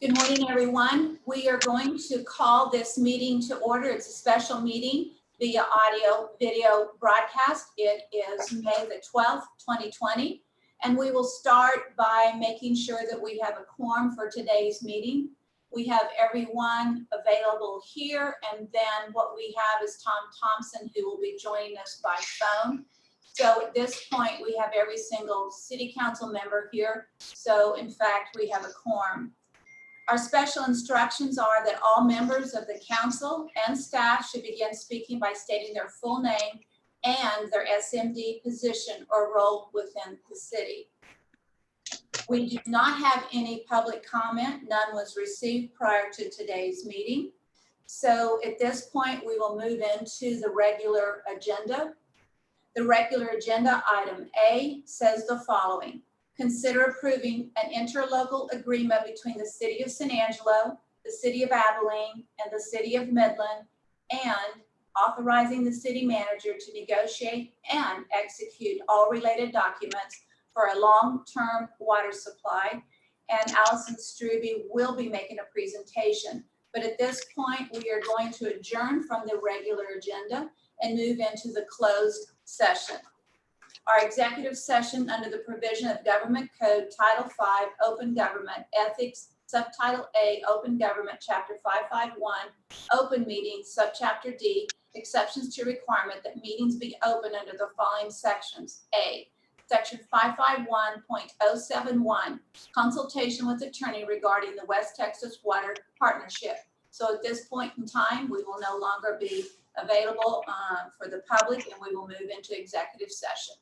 Good morning, everyone. We are going to call this meeting to order. It's a special meeting via audio video broadcast. It is May the 12th, 2020, and we will start by making sure that we have a quorum for today's meeting. We have everyone available here, and then what we have is Tom Thompson, who will be joining us by phone. So at this point, we have every single city council member here. So in fact, we have a quorum. Our special instructions are that all members of the council and staff should begin speaking by stating their full name and their SMD position or role within the city. We do not have any public comment. None was received prior to today's meeting. So at this point, we will move into the regular agenda. The regular agenda item A says the following. Consider approving an interlocal agreement between the City of San Angelo, the City of Abilene, and the City of Midland, and authorizing the city manager to negotiate and execute all related documents for a long-term water supply. And Allison Strube will be making a presentation. But at this point, we are going to adjourn from the regular agenda and move into the closed session. Our executive session under the provision of Government Code Title V, Open Government Ethics, Subtitle A, Open Government, Chapter 551, Open Meetings, Subchapter D, Exceptions to Requirement that meetings be open under the following sections. A, Section 551.071, Consultation with Attorney regarding the West Texas Water Partnership. So at this point in time, we will no longer be available for the public, and we will move into executive session.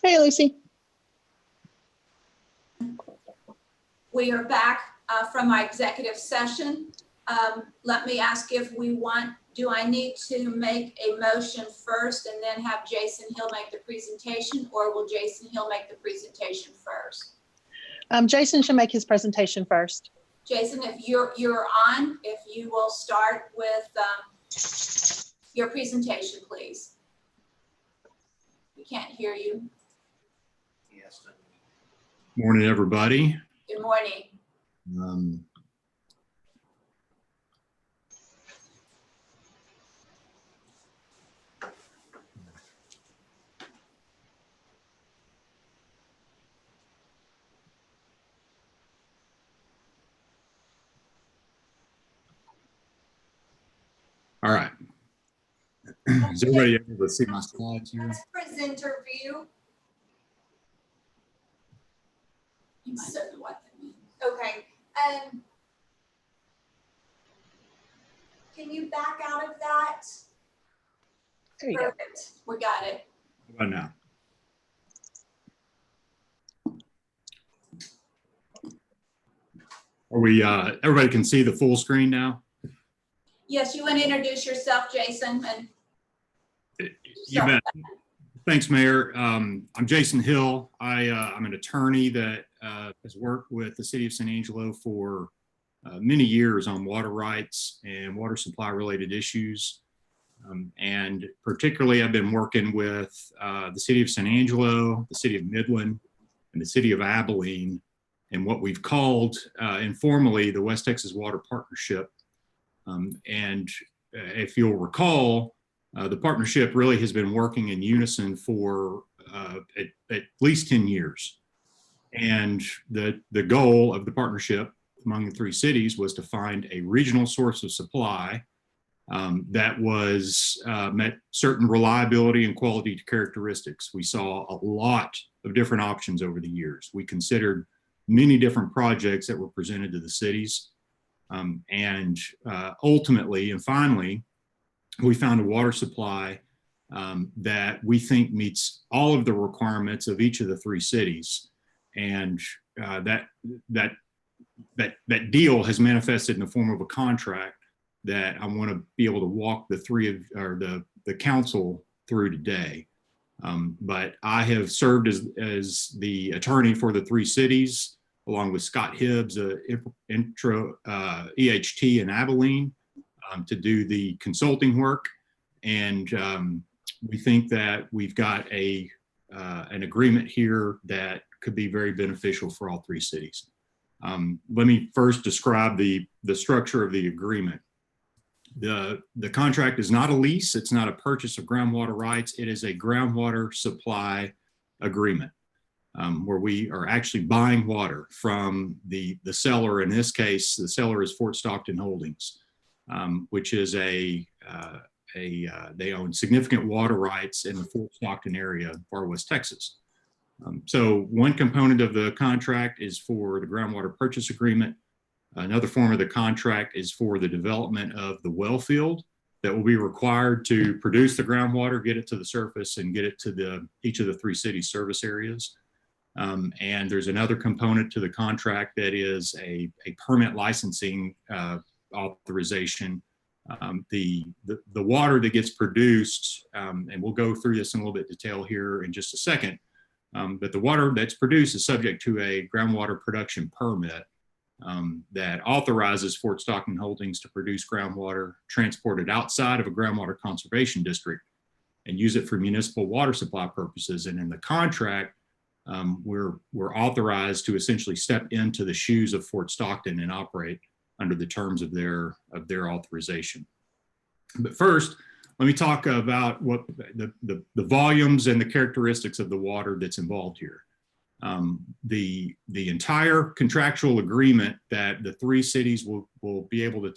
Hey, Lucy. We are back from our executive session. Let me ask if we want, do I need to make a motion first and then have Jason Hill make the presentation, or will Jason Hill make the presentation first? Jason should make his presentation first. Jason, if you're on, if you will start with your presentation, please. We can't hear you. Yes. Morning, everybody. Good morning. All right. Is everybody able to see my slides here? That's presenter view. You might not know what that means. Okay. Can you back out of that? There you go. Perfect. We got it. How about now? Are we, everybody can see the full screen now? Yes, you want to introduce yourself, Jason, and You bet. Thanks, Mayor. I'm Jason Hill. I'm an attorney that has worked with the city of San Angelo for many years on water rights and water supply related issues. And particularly I've been working with the city of San Angelo, the city of Midland, and the city of Abilene, and what we've called informally the West Texas Water Partnership. And if you'll recall, the partnership really has been working in unison for at least 10 years. And the goal of the partnership among the three cities was to find a regional source of supply that was met certain reliability and quality characteristics. We saw a lot of different options over the years. We considered many different projects that were presented to the cities. And ultimately and finally, we found a water supply that we think meets all of the requirements of each of the three cities. And that deal has manifested in the form of a contract that I want to be able to walk the council through today. But I have served as the attorney for the three cities, along with Scott Hibbs, EHT in Abilene, to do the consulting work. And we think that we've got an agreement here that could be very beneficial for all three cities. Let me first describe the structure of the agreement. The contract is not a lease. It's not a purchase of groundwater rights. It is a groundwater supply agreement where we are actually buying water from the seller. In this case, the seller is Fort Stockton Holdings, which is they own significant water rights in the Fort Stockton area, far west Texas. So one component of the contract is for the groundwater purchase agreement. Another form of the contract is for the development of the well field that will be required to produce the groundwater, get it to the surface, and get it to each of the three cities' service areas. And there's another component to the contract that is a permit licensing authorization. The water that gets produced, and we'll go through this in a little bit of detail here in just a second, but the water that's produced is subject to a groundwater production permit that authorizes Fort Stockton Holdings to produce groundwater transported outside of a groundwater conservation district and use it for municipal water supply purposes. And in the contract, we're authorized to essentially step into the shoes of Fort Stockton and operate under the terms of their authorization. But first, let me talk about what the volumes and the characteristics of the water that's involved here. The entire contractual agreement that the three cities will be able to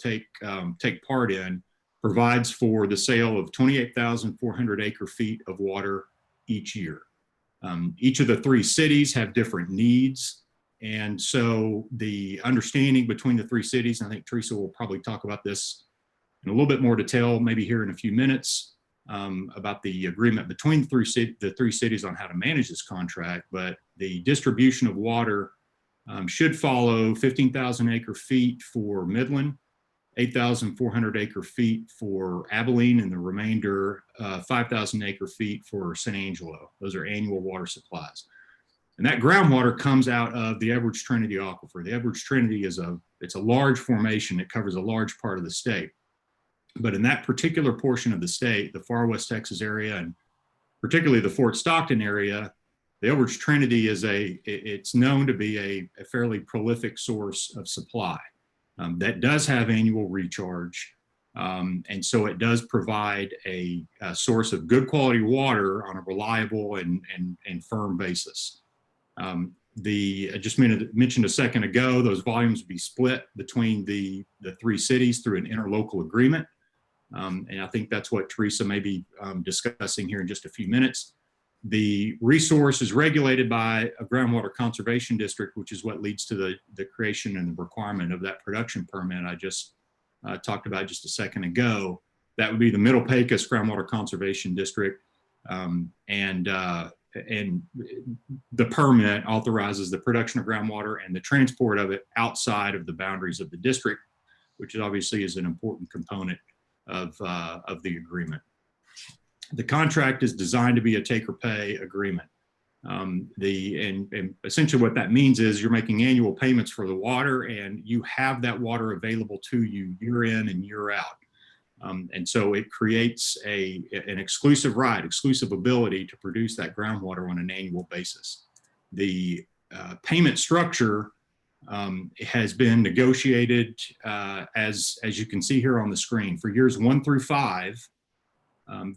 take part in provides for the sale of 28,400 acre feet of water each year. Each of the three cities have different needs. And so the understanding between the three cities, I think Teresa will probably talk about this in a little bit more detail, maybe here in a few minutes, about the agreement between the three cities on how to manage this contract. But the distribution of water should follow 15,000 acre feet for Midland, 8,400 acre feet for Abilene, and the remainder 5,000 acre feet for San Angelo. Those are annual water supplies. And that groundwater comes out of the Edwards Trinity Aquifer. The Edwards Trinity it's a large formation. It covers a large part of the state. But in that particular portion of the state, the far west Texas area, and particularly the Fort Stockton area, the Edwards Trinity it's known to be a fairly prolific source of supply that does have annual recharge. And so it does provide a source of good quality water on a reliable and firm basis. I just mentioned a second ago, those volumes would be split between the three cities through an interlocal agreement. And I think that's what Teresa may be discussing here in just a few minutes. The resource is regulated by a groundwater conservation district, which is what leads to the creation and the requirement of that production permit I just talked about just a second ago. That would be the Middle Pecos Groundwater Conservation District. And and the permit authorizes the production of groundwater and the transport of it outside of the boundaries of the district, which obviously is an important component of the agreement. The contract is designed to be a take or pay agreement. And essentially what that means is you're making annual payments for the water, and you have that water available to you year in and year out. And so it creates an exclusive right, exclusive ability to produce that groundwater on an annual basis. The payment structure has been negotiated as you can see here on the screen. For years 1 through 5,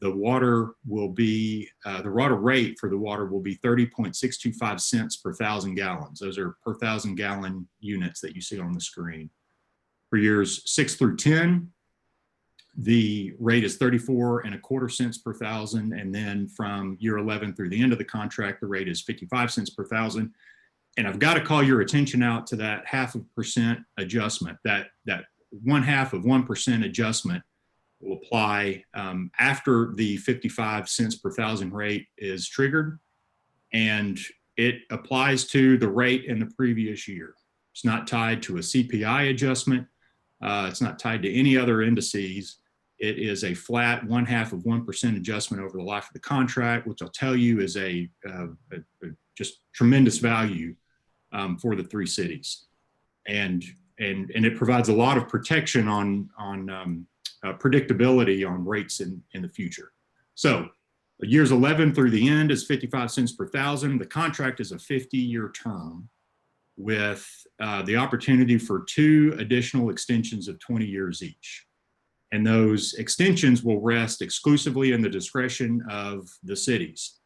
the water rate for the water will be 30.625 cents per 1,000 gallons. Those are per 1,000 gallon units that you see on the screen. For years 6 through 10, the rate is 34.25 cents per 1,000. And then from year 11 through the end of the contract, the rate is 55 cents per 1,000. And I've got to call your attention out to that 0.5% adjustment. That 0.5% adjustment will apply after the 55 cents per 1,000 rate is triggered, and it applies to the rate in the previous year. It's not tied to a CPI adjustment. It's not tied to any other indices. It is a flat 0.5% adjustment over the life of the contract, which I'll tell you is a just tremendous value for the 3 cities, and it provides a lot of protection on predictability on rates in the future. So years 11 through the end is 55 cents per 1,000. The contract is a 50-year term with the opportunity for 2 additional extensions of 20 years each. And those extensions will rest exclusively in the discretion of the cities.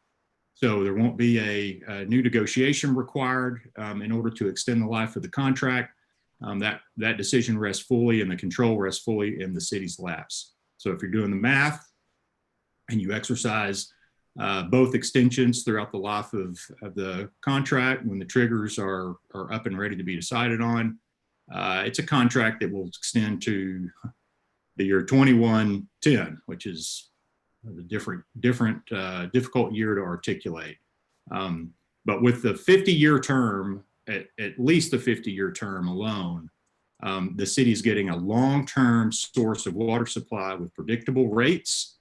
So there won't be a new negotiation required in order to extend the life of the contract. That decision rests fully, and the control rests fully in the city's laps. So if you're doing the math and you exercise both extensions throughout the life of the contract, when the triggers are up and ready to be decided on, it's a contract that will extend to the year 2110, which is a difficult year to articulate. But with the 50-year term, at least the 50-year term alone, the city's getting a long-term source of water supply with predictable rates,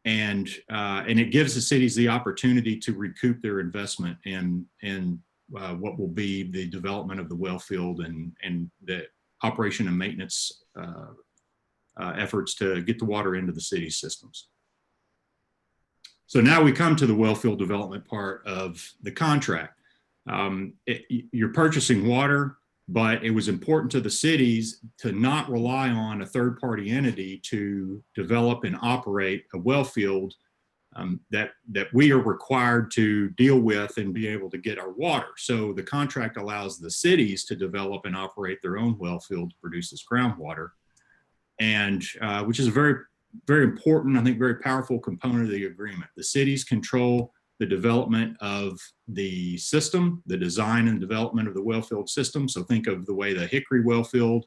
and it gives the cities the opportunity to recoup their investment in what will be the development of the well field and the operation and maintenance efforts to get the water into the city's systems. So now we come to the well field development part of the contract. You're purchasing water, but it was important to the cities to not rely on a third-party entity to develop and operate a well field that we are required to deal with and be able to get our water. So the contract allows the cities to develop and operate their own well field to produce this groundwater, and which is a very, very important, I think, very powerful component of the agreement. The cities control the development of the system, the design and development of the wellfield system. So think of the way the Hickory wellfield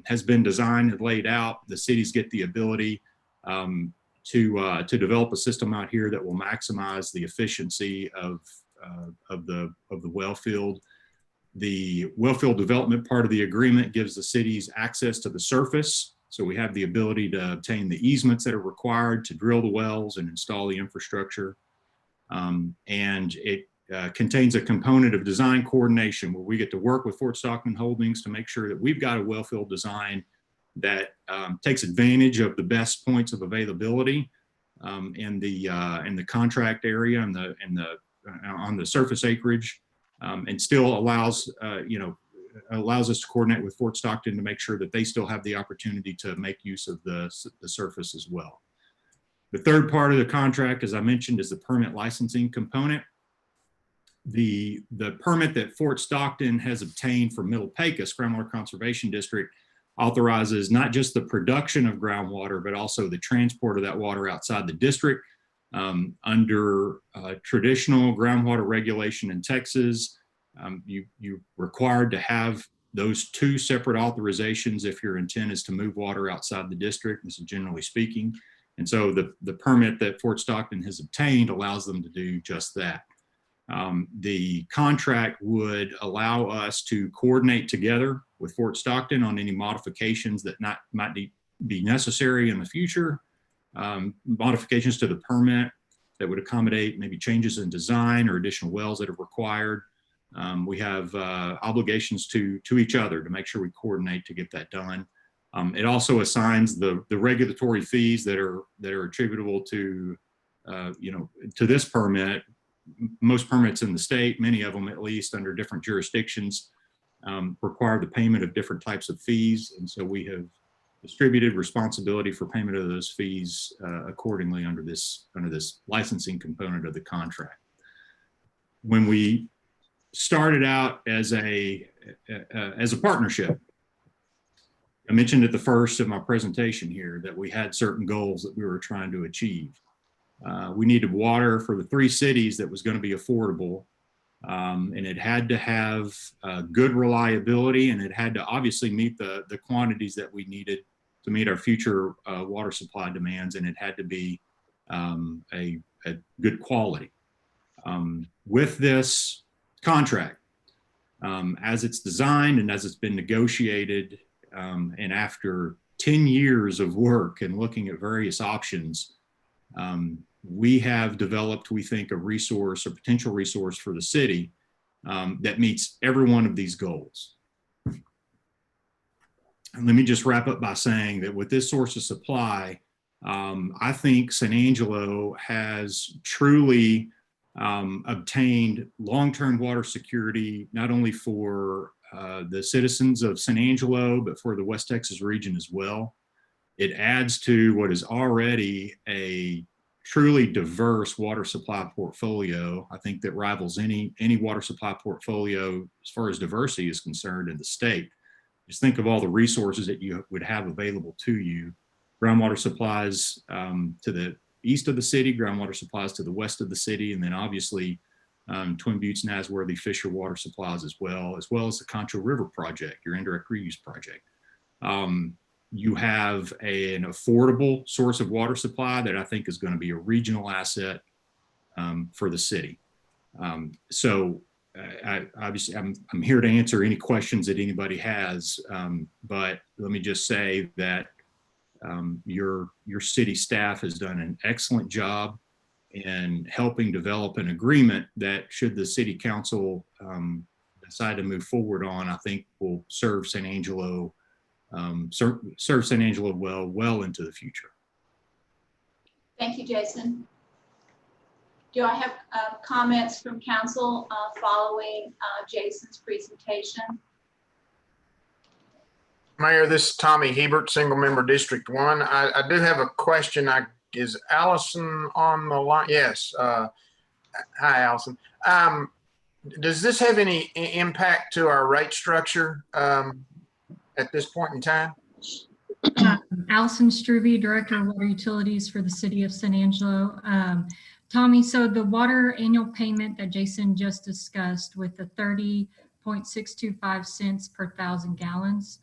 has been designed and laid out. The cities get the ability to develop a system out here that will maximize the efficiency of the wellfield. The wellfield development part of the agreement gives the cities access to the surface. So we have the ability to obtain the easements that are required to drill the wells and install the infrastructure. And it contains a component of design coordination where we get to work with Fort Stockton Holdings to make sure that we've got a wellfield design that takes advantage of the best points of availability in the contract area and on the surface acreage, and still allows us to coordinate with Fort Stockton to make sure that they still have the opportunity to make use of the surface as well. The third part of the contract, as I mentioned, is the permit licensing component. The permit that Fort Stockton has obtained for Middle Pecos Groundwater Conservation District authorizes not just the production of groundwater, but also the transport of that water outside the district. Under traditional groundwater regulation in Texas, you're required to have those 2 separate authorizations if your intent is to move water outside the district. This is generally speaking. And so the permit that Fort Stockton has obtained allows them to do just that. The contract would allow us to coordinate together with Fort Stockton on any modifications that might be necessary in the future, modifications to the permit that would accommodate maybe changes in design or additional wells that are required. We have obligations to each other to make sure we coordinate to get that done. It also assigns the regulatory fees that are attributable to to this permit. Most permits in the state, many of them at least under different jurisdictions, require the payment of different types of fees, and so we have distributed responsibility for payment of those fees accordingly under this licensing component of the contract. When we started out as a partnership, I mentioned at the first of my presentation here that we had certain goals that we were trying to achieve. We needed water for the 3 cities that was going to be affordable, and it had to have good reliability, and it had to obviously meet the quantities that we needed to meet our future water supply demands, and it had to be a good quality. With this contract, as it's designed and as it's been negotiated, and after 10 years of work and looking at various options, we have developed, we think, a potential resource for the city that meets every one of these goals. And let me just wrap up by saying that with this source of supply, I think San Angelo has truly obtained long-term water security, not only for the citizens of San Angelo, but for the West Texas region as well. It adds to what is already a truly diverse water supply portfolio. I think that rivals any water supply portfolio as far as diversity is concerned in the state. Just think of all the resources that you would have available to you. Groundwater supplies to the east of the city, groundwater supplies to the west of the city, and then obviously Twin Buttes, Nasworthy, Fisher water supplies as well as the Concho River project, your indirect reuse project. You have an affordable source of water supply that I think is going to be a regional asset for the city. So obviously I'm here to answer any questions that anybody has, but let me just say that your city staff has done an excellent job in helping develop an agreement that, should the city council decide to move forward on, I think will serve San Angelo well into the future. Thank you, Jason. Do I have comments from council following Jason's presentation? Mayor, this is Tommy Hebert, single member District 1. I do have a question. Is Allison on the line? Yes. Hi, Allison. Does this have any impact to our rate structure at this point in time? Allison Struve, Director of Water Utilities for the City of San Angelo. Tommy, so the water annual payment that Jason just discussed with the 30.625 cents per 1,000 gallons,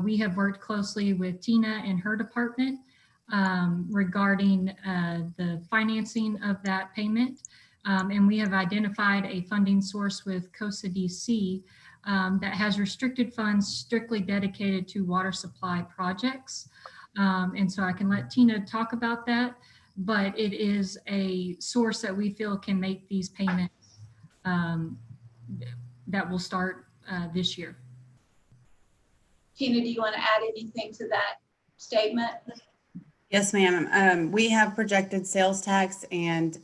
we have worked closely with Tina and her department regarding the financing of that payment. And we have identified a funding source with COSA DC that has restricted funds strictly dedicated to water supply projects. And so I can let Tina talk about that, but it is a source that we feel can make these payments that will start this year. Tina, do you want to add anything to that statement? Yes, ma'am. We have projected sales tax, and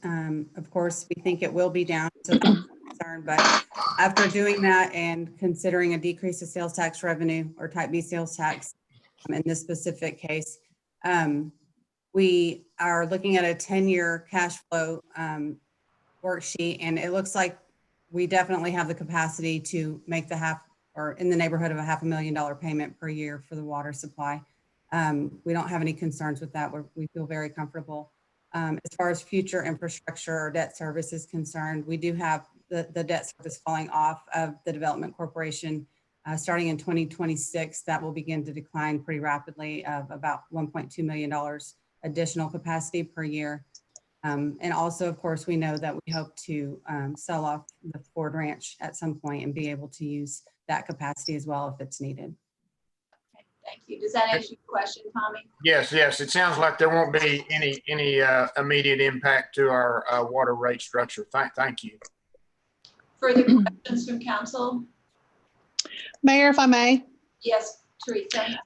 of course, we think it will be down. So concerned, but after doing that and considering a decrease of sales tax revenue or type B sales tax in this specific case, we are looking at a 10-year cash flow worksheet, and it looks like we definitely have the capacity to make the in the neighborhood of a $500,000 payment per year for the water supply. We don't have any concerns with that. We feel very comfortable. As far as future infrastructure or debt service is concerned, we do have the debt service falling off of the Development Corporation starting in 2026. That will begin to decline pretty rapidly of about $1.2 million a additional capacity per year. And also, of course, we know that we hope to sell off the Ford Ranch at some point and be able to use that capacity as well if it's needed. Thank you. Does that answer your question, Tommy? Yes, yes, it sounds like there won't be any immediate impact to our water rate structure. Thank you. Further questions from council? Mayor, if I may. Yes, Teresa.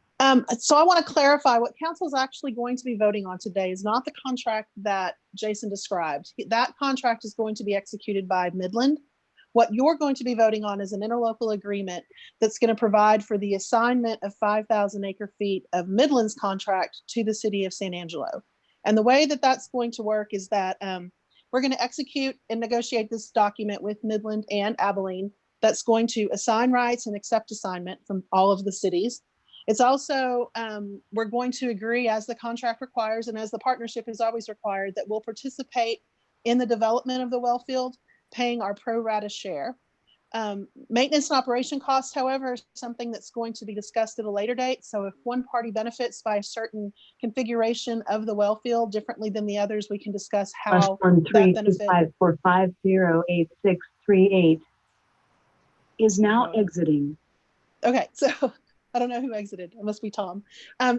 So I want to clarify what council is actually going to be voting on today is not the contract that Jason described. That contract is going to be executed by Midland. What you're going to be voting on is an interlocal agreement that's going to provide for the assignment of 5,000 acre feet of Midland's contract to the city of San Angelo. And the way that that's going to work is that we're going to execute and negotiate this document with Midland and Abilene that's going to assign rights and accept assignment from all of the cities. It's also, we're going to agree, as the contract requires and as the partnership is always required, that we'll participate in the development of the well field, paying our pro rata share. Maintenance and operation costs, however, is something that's going to be discussed at a later date. So if one party benefits by a certain configuration of the well field differently than the others, we can discuss how that benefit. +13254508638 is now exiting. Okay, so I don't know who exited. It must be Tom.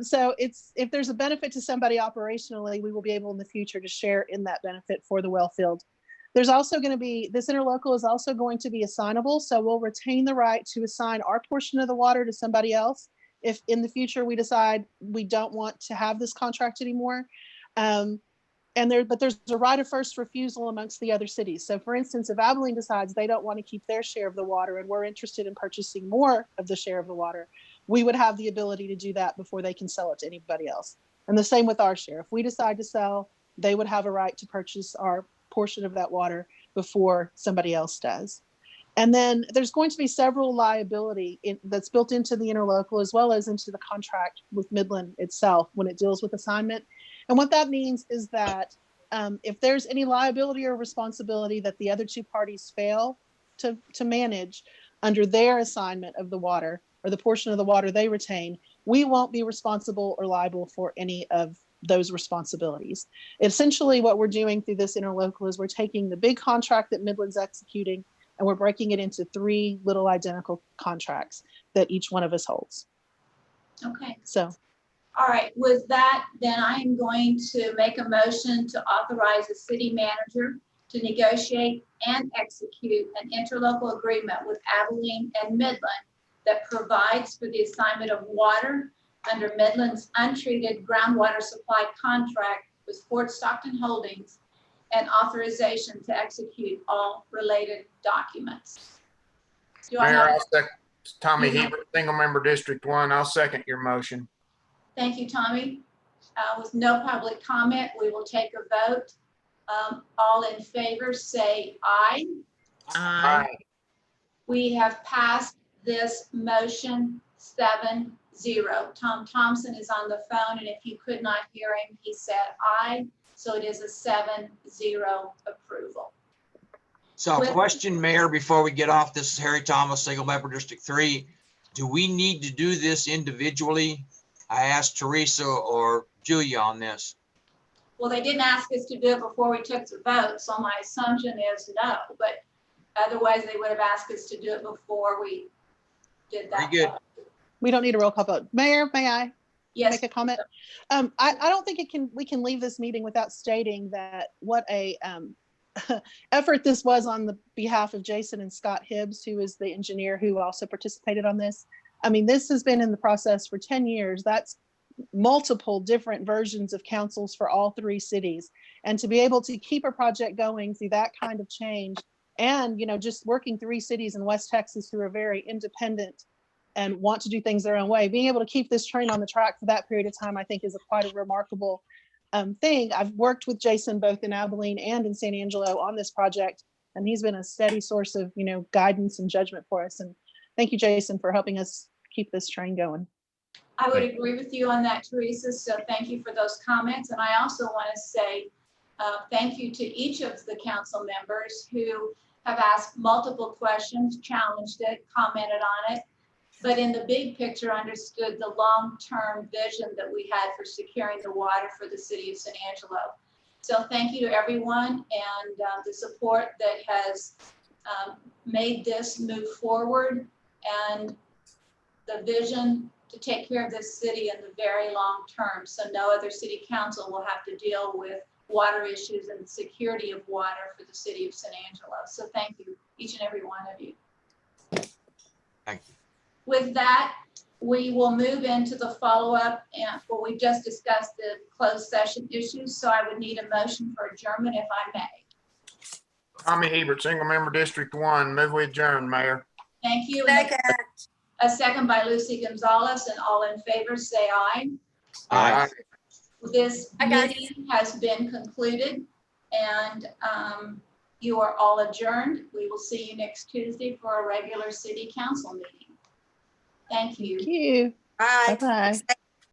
So if there's a benefit to somebody operationally, we will be able in the future to share in that benefit for the well field. There's also going to be, this interlocal is also going to be assignable. So we'll retain the right to assign our portion of the water to somebody else if in the future we decide we don't want to have this contract anymore. But there's a right of first refusal amongst the other cities. So for instance, if Abilene decides they don't want to keep their share of the water and we're interested in purchasing more of the share of the water, we would have the ability to do that before they can sell it to anybody else. And the same with our share. If we decide to sell, they would have a right to purchase our portion of that water before somebody else does. And then there's going to be several liability that's built into the interlocal as well as into the contract with Midland itself when it deals with assignment. And what that means is that if there's any liability or responsibility that the other two parties fail to manage under their assignment of the water or the portion of the water they retain, we won't be responsible or liable for any of those responsibilities. Essentially, what we're doing through this interlocal is we're taking the big contract that Midland's executing and we're breaking it into 3 little identical contracts that each one of us holds. Okay. So. All right, with that, then I am going to make a motion to authorize the city manager to negotiate and execute an interlocal agreement with Abilene and Midland that provides for the assignment of water under Midland's untreated groundwater supply contract with Fort Stockton Holdings and authorization to execute all related documents. Do I Mayor, have? I'll second. Tommy Mhm. Hebert, single member District 1. I'll second your motion. Thank you, Tommy. With no public comment, we will take a vote. All in favor, say aye. Aye. We have passed this motion 7-0. Tom Thompson is on the phone, and if you could not hear him, he said aye. So it is a 7-0 approval. So question, Mayor, before we get off, this is Harry Thomas, single member District 3. Do we need to do this individually? I asked Teresa or Julia on this. Well, they didn't ask us to do it before we took the vote, so my assumption is no, but otherwise they would have asked us to do it before we did that. Very good. vote. We don't need a roll call vote. Mayor, may I Yes, make a comment? I don't think we can leave this meeting without stating that what a effort this was on the behalf of Jason and Scott Hibbs, who is the engineer who also participated on this. I mean, this has been in the process for 10 years. That's multiple different versions of councils for all 3 cities. And to be able to keep a project going through that kind of change and, just working 3 cities in West Texas who are very independent and want to do things their own way, being able to keep this train on the track for that period of time, I think is quite a remarkable thing. I've worked with Jason both in Abilene and in San Angelo on this project, and he's been a steady source of, guidance and judgment for us. And thank you, Jason, for helping us keep this train going. I would agree with you on that, Teresa. So thank you for those comments. And I also want to say thank you to each of the council members who have asked multiple questions, challenged it, commented on it. but in the big picture understood the long-term vision that we had for securing the water for the city of San Angelo. So thank you to everyone and the support that has made this move forward and the vision to take care of this city in the very long term. So no other city council will have to deal with water issues and security of water for the city of San Angelo. So thank you, each and every one of you. Thank you. With that, we will move into the follow-up and well, we just discussed the closed session issues. So I would need a motion for adjournment if I may. Tommy Hebert, single member District 1, move we adjourn, Mayor. Thank you. Second. A second by Lucy Gonzalez, and all in favor say aye. Aye. This Aye, guys. meeting has been concluded and you are all adjourned. We will see you next Tuesday for a regular city council meeting. Thank you. Thank you. Bye. Bye-bye.